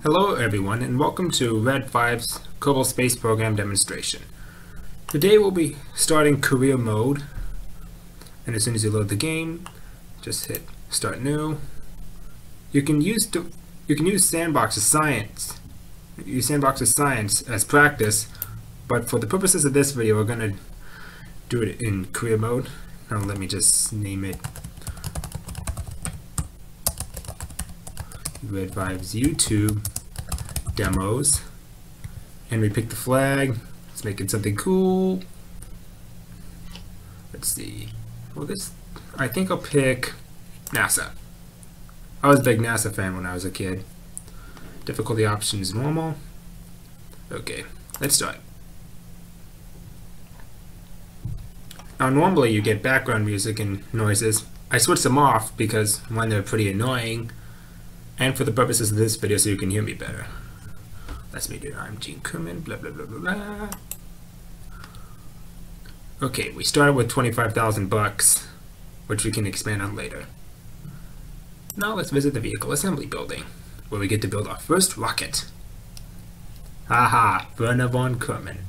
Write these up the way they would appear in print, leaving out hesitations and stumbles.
Hello everyone and welcome to Red 5's Kerbal Space Program demonstration. Today we'll be starting career mode, and as soon as you load the game, just hit start new. You can use Sandbox of Science. Use Sandbox of Science as practice, but for the purposes of this video we're gonna do it in career mode. Now let me just name it Red 5's YouTube demos, and we pick the flag. Let's make it something cool. Let's see. Well, I think I'll pick NASA. I was a big NASA fan when I was a kid. Difficulty option is normal. Okay, let's start. Now normally you get background music and noises. I switch them off because one, they're pretty annoying, and for the purposes of this video so you can hear me better. Let's make it. I'm Gene Kerman, blah blah blah blah blah. Okay, we started with 25,000 bucks, which we can expand on later. Now let's visit the vehicle assembly building, where we get to build our first rocket. Haha, Werner von Kerman.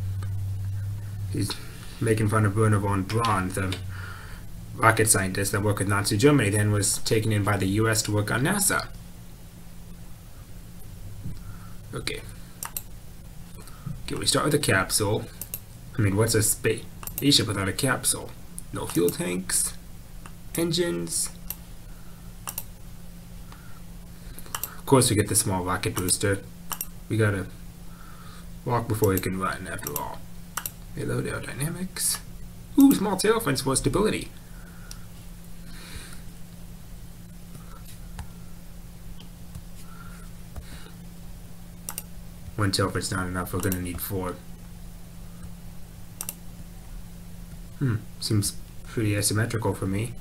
He's making fun of Werner von Braun, the rocket scientist that worked with Nazi Germany, then was taken in by the US to work on NASA. Okay, we start with a capsule. I mean, what's a spaceship without a capsule? No fuel tanks, engines. Of course, we get the small rocket booster. We gotta walk before we can run, after all. Reload aerodynamics. Ooh, small tail fins for stability. One tail fin's not enough, we're gonna need 4. Seems pretty asymmetrical for me.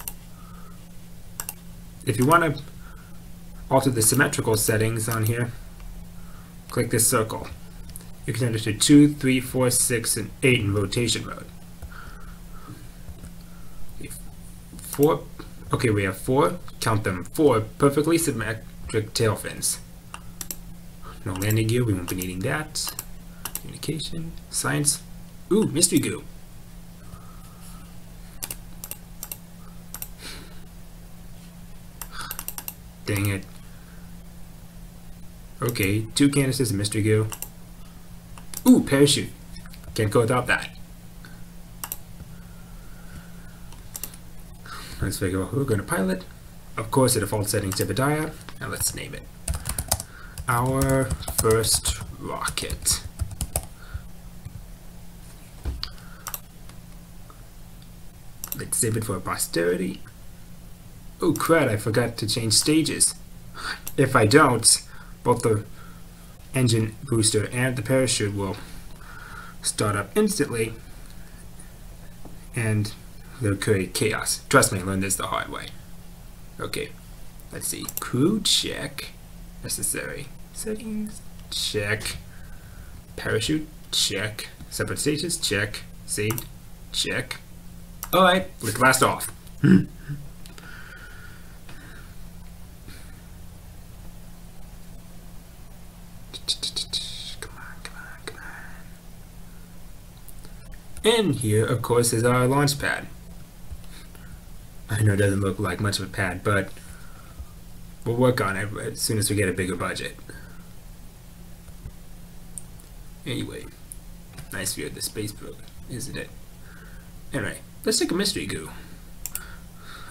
If you want to alter the symmetrical settings on here, click this circle. You can enter to 2, 3, 4, 6, and 8 in rotation mode. 4. Okay, we have 4. Count them. 4 perfectly symmetric tail fins. No landing gear, we won't be needing that. Communication, science. Ooh, mystery goo. Dang it. Okay, 2 canisters of mystery goo. Ooh, parachute. Can't go without that. Let's figure out who we're going to pilot. Of course, the default settings to Obadiah. Now let's name it our first rocket. Let's save it for posterity. Oh crud, I forgot to change stages. If I don't, both the engine booster and the parachute will start up instantly, and they'll create chaos. Trust me, I learned this the hard way. Okay, let's see. Crew check. Necessary. Settings, check. Parachute, check. Separate stages, check. Saved, check. Alright, let's blast off. Come on. And here, of course, is our launch pad. I know it doesn't look like much of a pad, but we'll work on it as soon as we get a bigger budget. Anyway, nice view of the space program, isn't it? Anyway, let's take a mystery goo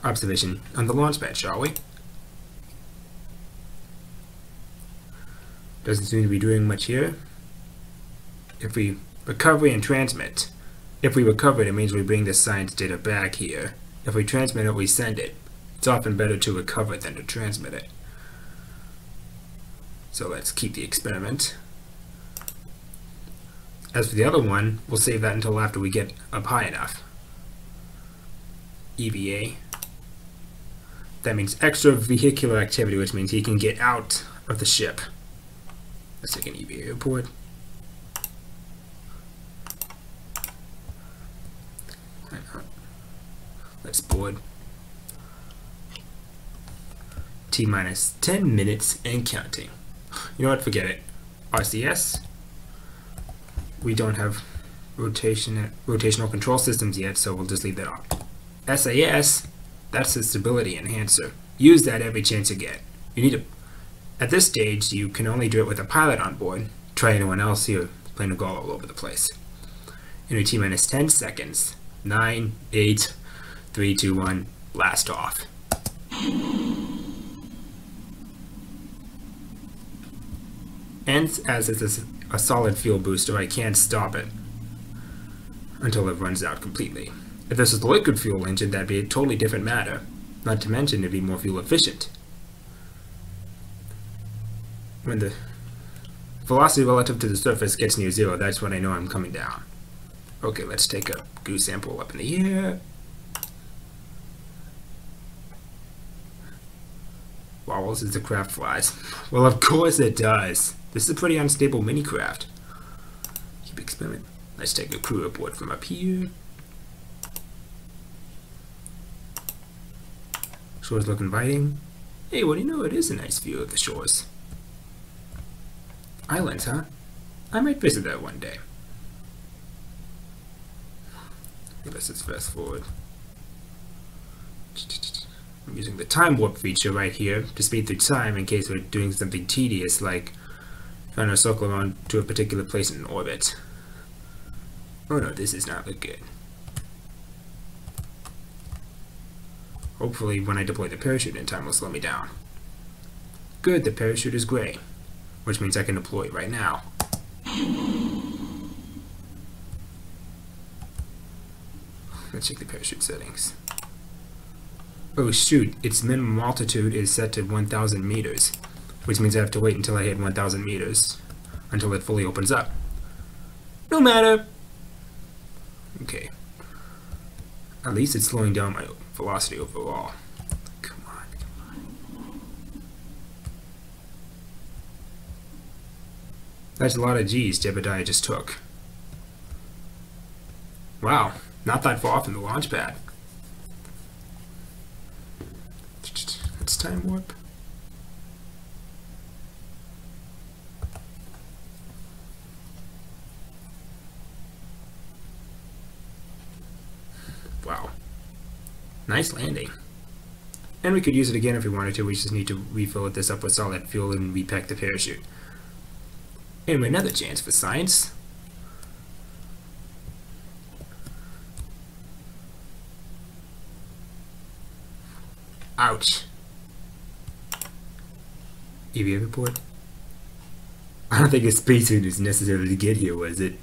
observation on the launch pad, shall we? Doesn't seem to be doing much here. If we recovery and transmit. If we recover it, it means we bring the science data back here. If we transmit it, we send it. It's often better to recover it than to transmit it. So let's keep the experiment. As for the other one, we'll save that until after we get up high enough. EVA. That means extra vehicular activity, which means he can get out of the ship. Let's take an EVA report. Let's board. T-minus 10 minutes and counting. You know what? Forget it. RCS. We don't have rotational control systems yet, so we'll just leave that off. SAS. That's the stability enhancer. Use that every chance you get. You need to. At this stage, you can only do it with a pilot on board. Try anyone else here playing a goal all over the place. In T-minus 10 seconds. 9, 8, 3, 2, 1. Blast off. And as it's a solid fuel booster, I can't stop it until it runs out completely. If this was the liquid fuel engine, that'd be a totally different matter. Not to mention, it'd be more fuel efficient. When the velocity relative to the surface gets near zero, that's when I know I'm coming down. Okay, let's take a goo sample up in the air. Wobbles as the craft flies. Well, of course it does. This is a pretty unstable mini craft. Keep experimenting. Let's take a crew report from up here. Shores look inviting. Hey, what do you know? It is a nice view of the shores. Islands, huh? I might visit that one day. Let's just fast forward. I'm using the time warp feature right here to speed through time in case we're doing something tedious like trying to circle around to a particular place in orbit. Oh no, this is not look good. Hopefully when I deploy the parachute in time will slow me down. Good, the parachute is gray, which means I can deploy it right now. Let's check the parachute settings. Oh shoot, its minimum altitude is set to 1,000 meters, which means I have to wait until I hit 1,000 meters until it fully opens up. No matter. Okay. At least it's slowing down my velocity overall. Come on, come on. That's a lot of G's Jebediah just took. Wow, not that far from the launch pad. Let's time warp. Wow. Nice landing. And we could use it again if we wanted to. We just need to refill this up with solid fuel and repack the parachute. And another chance for science. Ouch. EVA report? I don't think a spacesuit is necessary to get here, was it?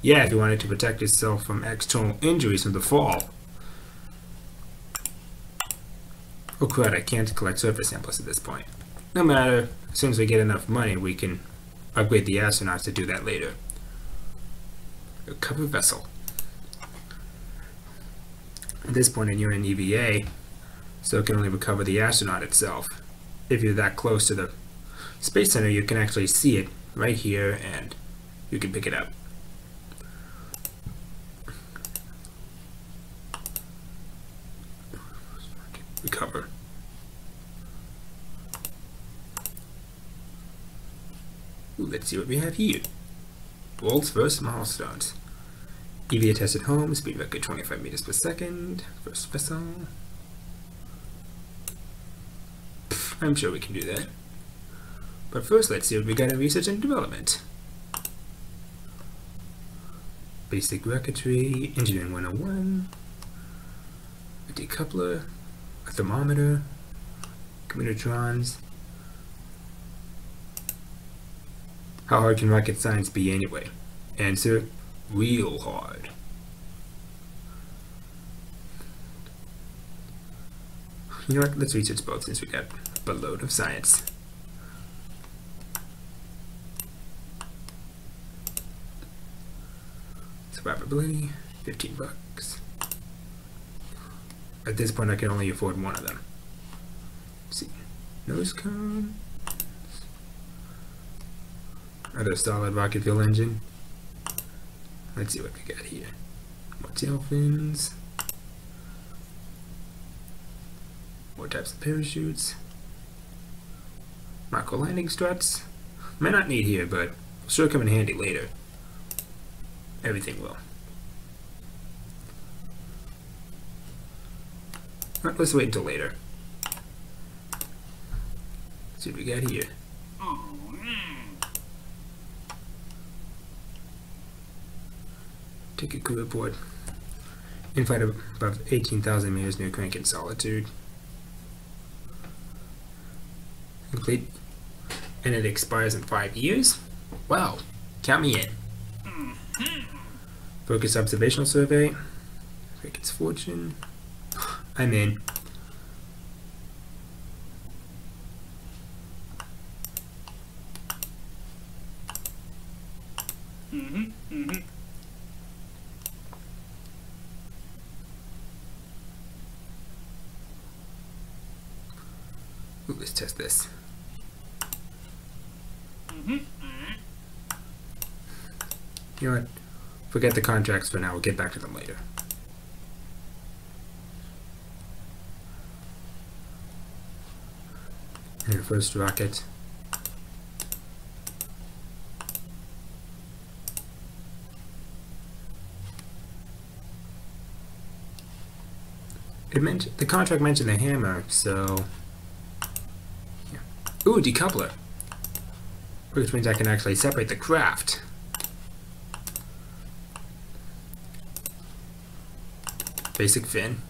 Yeah, if you wanted to protect yourself from external injuries from the fall. Oh crud, I can't collect surface samples at this point. No matter, as soon as we get enough money, we can upgrade the astronauts to do that later. A covered vessel. At this point, you're in EVA, so it can only recover the astronaut itself. If you're that close to the Space Center, you can actually see it right here, and you can pick it up. Recover. Ooh, let's see what we have here. World's first milestones. EVA test at home, speed record 25 meters per second. First vessel. I'm sure we can do that. But first, let's see what we got in research and development. Basic rocketry, engineering 101, a decoupler, a thermometer, commutertrons. How hard can rocket science be anyway? Answer, real hard. You know what, let's research both since we got a load of science. Survivability, 15 bucks. At this point I can only afford one of them. Let's see, nose cone. Another solid rocket fuel engine. Let's see what we got here. More tail fins. More types of parachutes. Micro landing struts. May not need here, but will sure come in handy later. Everything will. Alright, let's wait until later. Let's see what we got here. Ticket crew report. In-flight above 18,000 meters near crank in solitude. Complete. And it expires in 5 years? Wow. Count me in. Focus observational survey. Cricket's fortune. I'm in. Ooh, let's test this. You know what? Forget the contracts for now. We'll get back to them later. And the first rocket. The contract mentioned the hammer, so yeah. Ooh, decoupler. Which means I can actually separate the craft. Basic fin.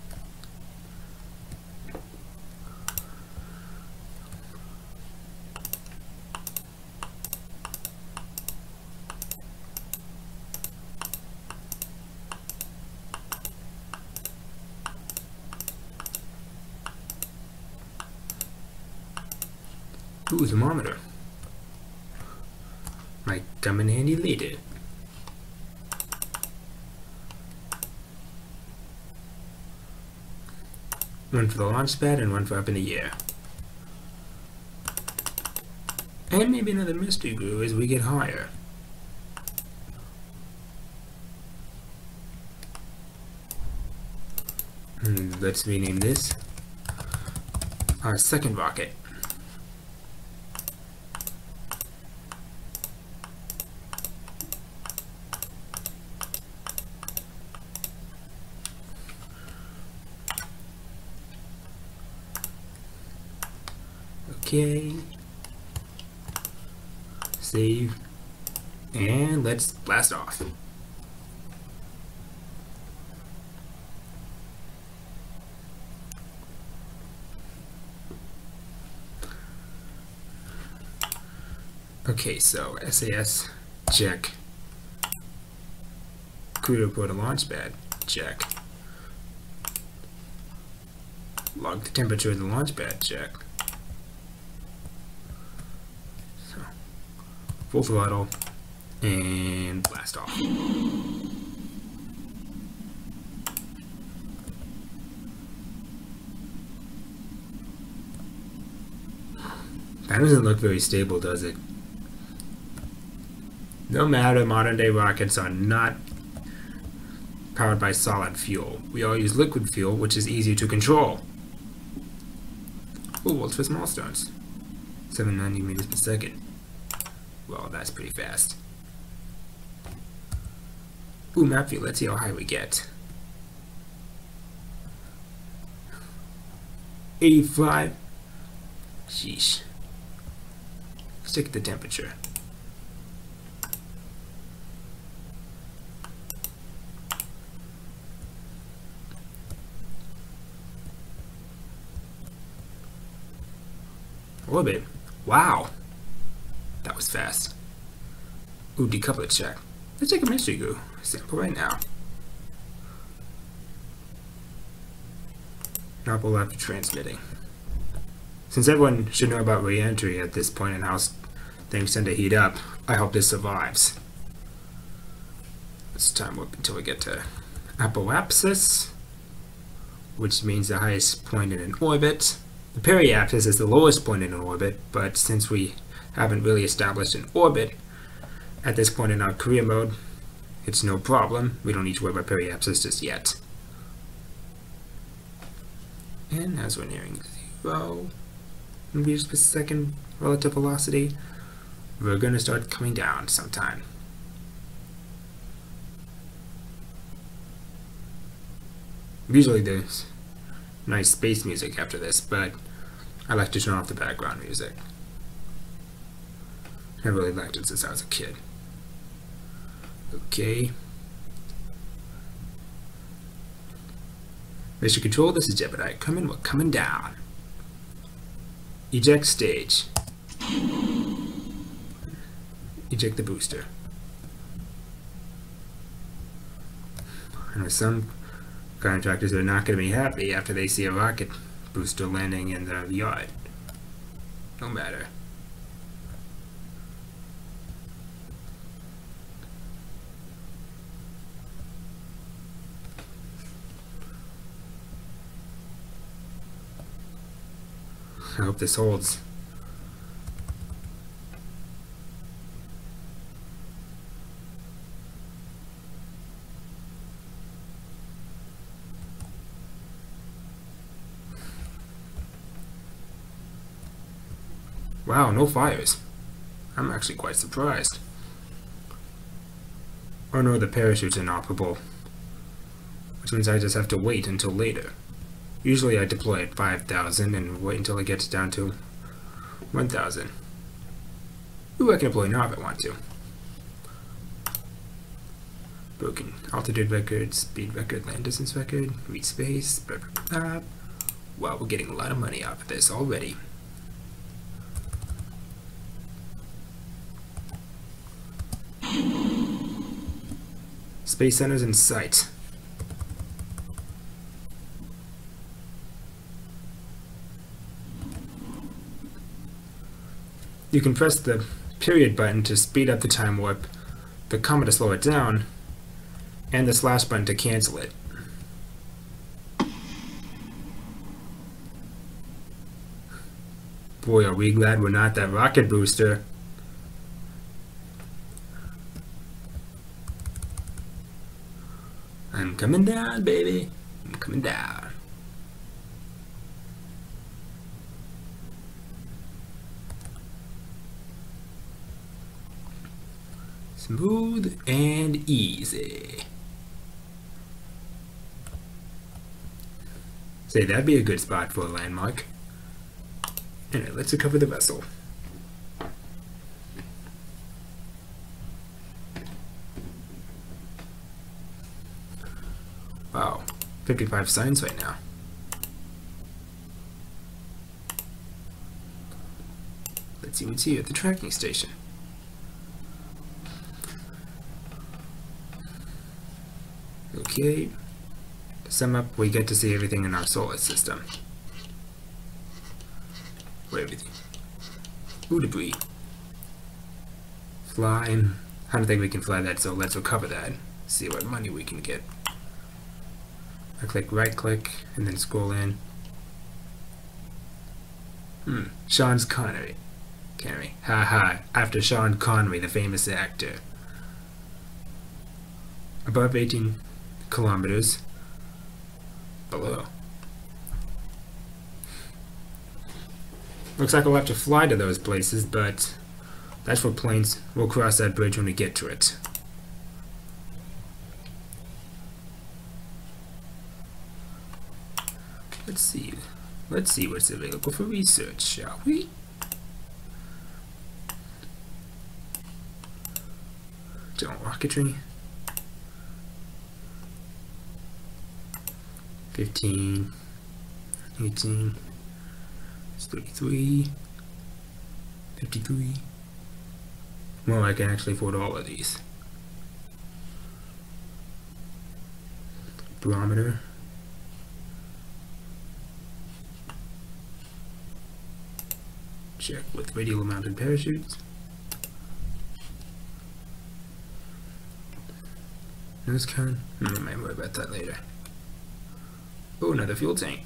Ooh, thermometer. Might come in handy later. One for the launch pad and one for up in the air. And maybe another mystery glue as we get higher. Let's rename this our second rocket. Okay, save, and let's blast off. Okay, so SAS, check. Crew report a launch pad, check. Log the temperature of the launch pad, check. Full throttle and blast off. That doesn't look very stable, does it? No matter, modern day rockets are not powered by solid fuel. We all use liquid fuel, which is easier to control. Ooh, what's for small stones? 790 meters per second. Well, that's pretty fast. Ooh, map view. Let's see how high we get. 85. Sheesh. Let's check the temperature. Orbit. Wow. That was fast. Ooh, decoupler check. Let's take a mystery glue sample right now. Novel after transmitting. Since everyone should know about re-entry at this point and how things tend to heat up, I hope this survives. Let's time up until we get to apoapsis, which means the highest point in an orbit. The periapsis is the lowest point in an orbit, but since we haven't really established an orbit at this point in our career mode, it's no problem. We don't need to worry about periapsis just yet. And as we're nearing 0, meters per second relative velocity, we're gonna start coming down sometime. Usually there's nice space music after this, but I like to turn off the background music. I really liked it since I was a kid. Okay. Mission Control, this is Gemini. We're coming down. Eject stage. Eject the booster. I know some contractors are not going to be happy after they see a rocket booster landing in their yard. No matter. I hope this holds. Wow, no fires. I'm actually quite surprised. Oh no, the parachute's inoperable, which means I just have to wait until later. Usually I deploy at 5,000 and wait until it gets down to 1,000. Ooh, I can deploy now if I want to. Broken altitude record, speed record, land distance record, reach space, blah, blah, blah. Wow, we're getting a lot of money out of this already. Space centers in sight. You can press the period button to speed up the time warp, the comma to slow it down, and the slash button to cancel it. Boy, are we glad we're not that rocket booster. I'm coming down, baby. I'm coming down. Smooth and easy. Say, that'd be a good spot for a landmark. Anyway, let's recover the vessel. Wow, 55 signs right now. Let's see what's here at the tracking station. Okay, to sum up, we get to see everything in our solar system. Where everything. Ooh, debris. Fly. I don't think we can fly that, so let's recover that. See what money we can get. I click right click and then scroll in. Sean Connery. Haha, after Sean Connery, the famous actor. Above 18 kilometers below. Looks like we'll have to fly to those places, but that's for planes. We'll cross that bridge when we get to it. Let's see what's available for research, shall we? General rocketry. 15, 18, it's 33, 53. Well, I can actually afford all of these. Barometer. Check with radial mounted parachutes. Nose cone. I might worry about that later. Oh, another fuel tank.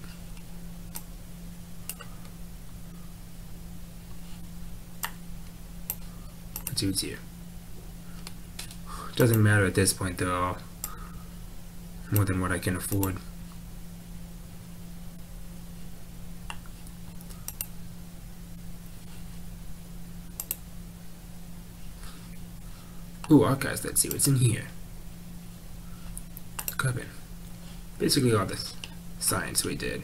Let's see what's here. Doesn't matter at this point though. More than what I can afford. Ooh, archives, let's see what's in here. Carbon. Basically all the science we did.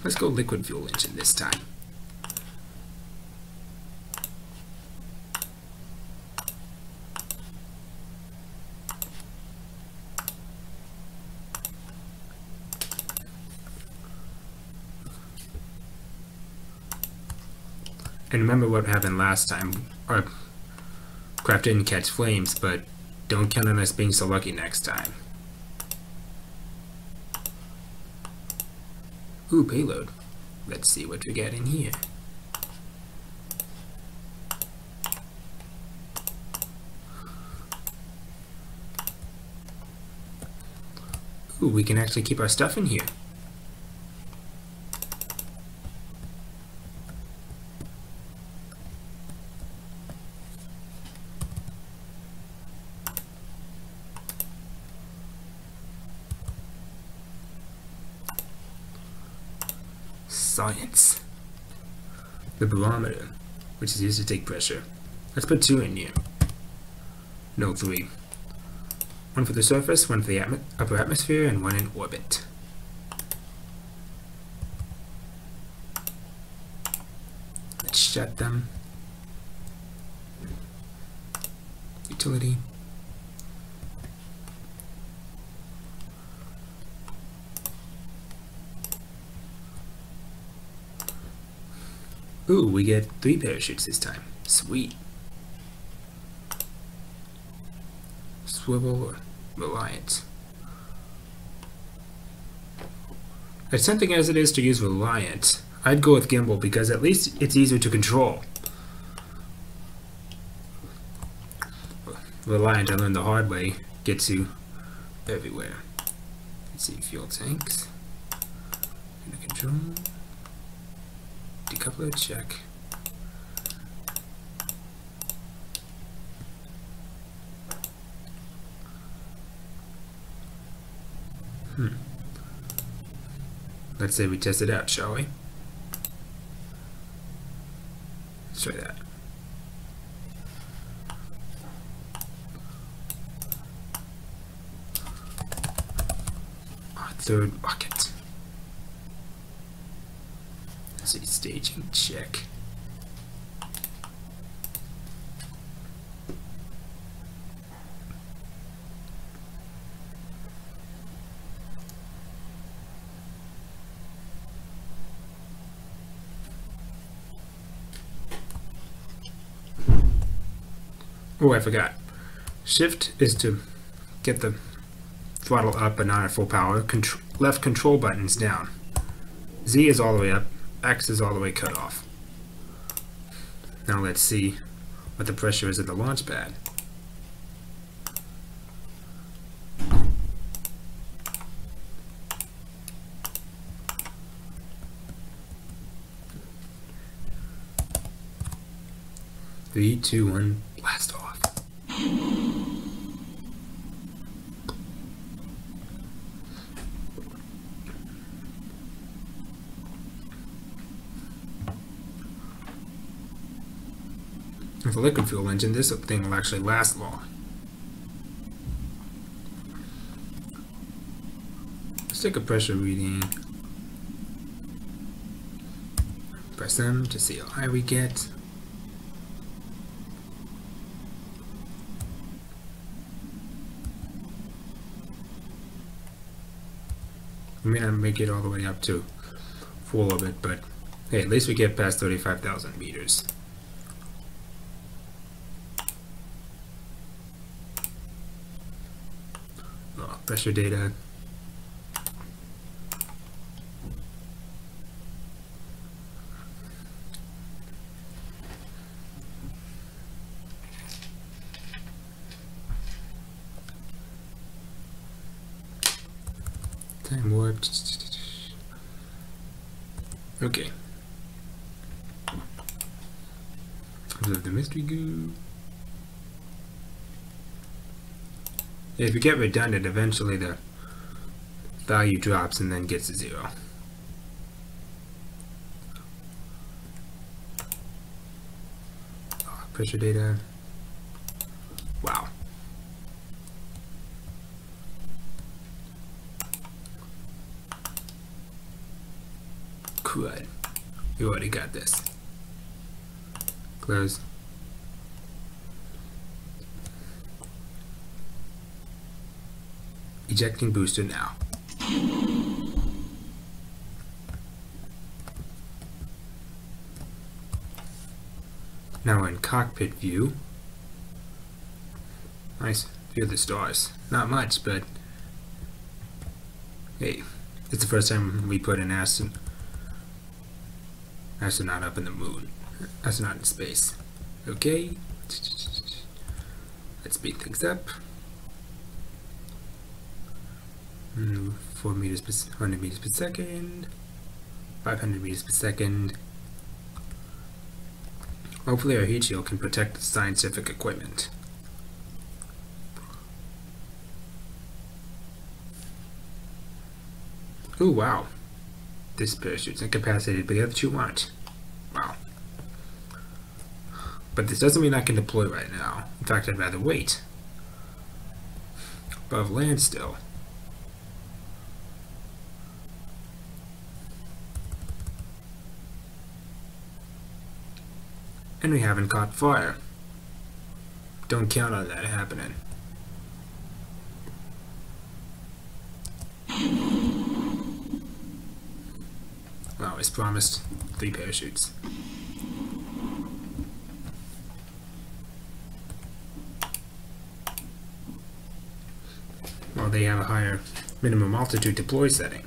Let's go liquid fuel engine this time. And remember what happened last time. Our craft didn't catch flames, but don't count on us being so lucky next time. Ooh, payload. Let's see what we got in here. Ooh, we can actually keep our stuff in here. Science. The barometer, which is used to take pressure. Let's put 2 in here. No, 3. 1 for the surface, 1 for the upper atmosphere, and 1 in orbit. Let's shut them. Utility. Ooh, we get 3 parachutes this time. Sweet. Swivel or Reliant. As tempting as it is to use Reliant, I'd go with Gimbal because at least it's easier to control. Reliant, I learned the hard way, gets you everywhere. Let's see, fuel tanks. Under control. Decoupler, check. Let's say we test it out, shall we? Let's try that. Our 3rd rocket. Let's see, staging, check. Oh, I forgot. Shift is to get the throttle up but not at full power. Left control button's down. Z is all the way up. X is all the way cut off. Now let's see what the pressure is at the launch pad. Three, two, one, blast off. With a liquid fuel engine, this thing will actually last long. Let's take a pressure reading. Press them to see how high we get. We may not make it all the way up to full orbit, but hey, at least we get past 35,000 meters. Pressure data. Time warp. Okay. Observe the mystery goo. If you get redundant, eventually the value drops and then gets to 0. Pressure data. Wow. Crud. You already got this. Close. Ejecting booster now. Now we're in cockpit view. Nice view of the stars. Not much, but hey, it's the first time we put an astronaut up in the moon. Astronaut in space. Okay. Let's speed things up. 4 meters per 100 meters per second. 500 meters per second. Hopefully our heat shield can protect the scientific equipment. Ooh, wow. This parachute's incapacitated, but the other two aren't. Wow. But this doesn't mean I can deploy right now. In fact, I'd rather wait. Above land still. And we haven't caught fire. Don't count on that happening. Well, as promised, 3 parachutes. Well, they have a higher minimum altitude deploy setting.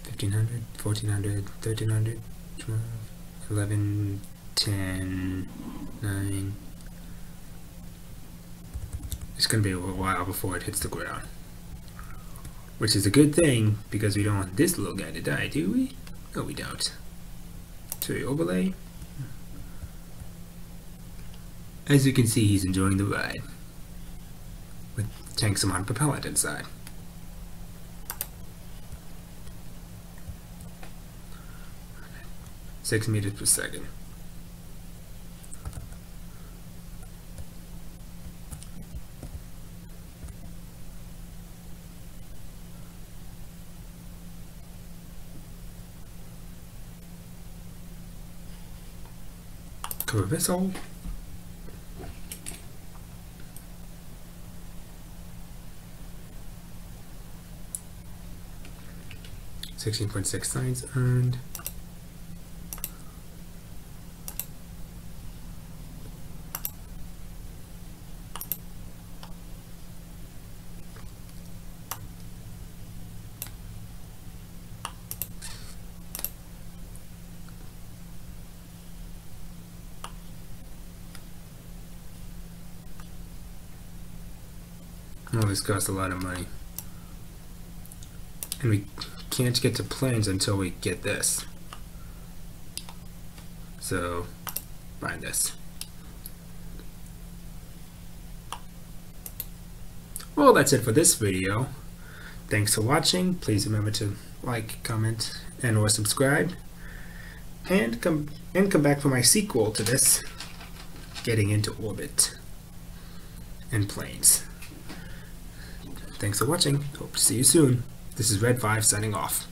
1500, 1400, 1300, 12, 11, 10, 9. It's going to be a little while before it hits the ground. Which is a good thing, because we don't want this little guy to die, do we? No, we don't. So we overlay. As you can see, he's enjoying the ride. With tanks amount of propellant inside. Six meters per second. Cover vessel. $16.6 signs earned. Oh, this costs a lot of money. And we can't get to planes until we get this. So, buy this. Well, that's it for this video. Thanks for watching. Please remember to like, comment, and or subscribe. And come back for my sequel to this, Getting into Orbit and Planes. Thanks for watching. Hope to see you soon. This is Red 5 signing off.